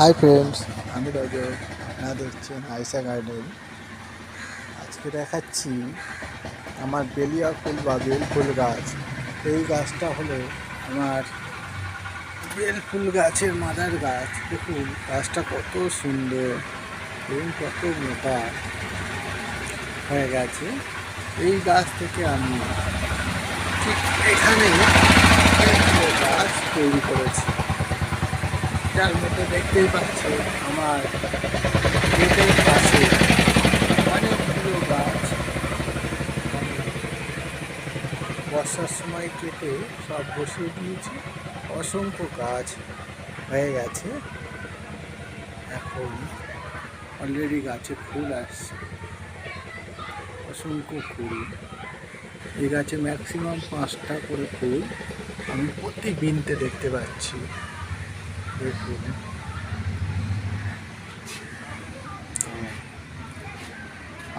Hi friends, আমি রজত। না দেখছেন আয়শা গার্ডেন। আজকে দেখাচ্ছি আমার বেলিয়া ফুল বা বেল ফুল গাছ। এই গাছটা হলো আমার বেল ফুল গাছের মাদার গাছ। দেখুন গাছটা কত সুন্দর এবং কত মোটা হয়ে গেছে। এই গাছ থেকে আমি ঠিক এখানে গাছ তৈরি করেছি, যার মধ্যে দেখতেই পাচ্ছি আমার গেটের পাশে অনেকগুলো গাছ বর্ষার সময় কেটে সব বসিয়ে দিয়েছি। অসংখ্য গাছ হয়ে গেছে, এখন অলরেডি গাছে ফুল আসছে, অসংখ্য ফুল। এই গাছে ম্যাক্সিমাম 5টা করে ফুল আমি প্রতি বিনতে দেখতে পাচ্ছি। দেখুন,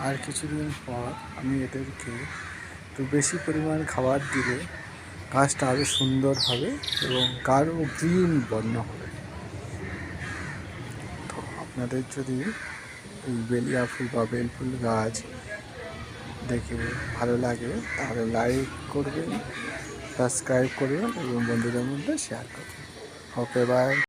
আর কিছুদিন পর আমি এদেরকে একটু বেশি পরিমাণ খাবার দিলে গাছটা আরও সুন্দর হবে এবং গাঢ় গ্রিন বর্ণ হবে। তো আপনাদের যদি এই বেলিয়া ফুল বা বেল ফুল গাছ দেখে ভালো লাগে তাহলে লাইক করবেন, সাবস্ক্রাইব করবেন এবং বন্ধুদের মধ্যে শেয়ার করবেন। ওকে, বাই।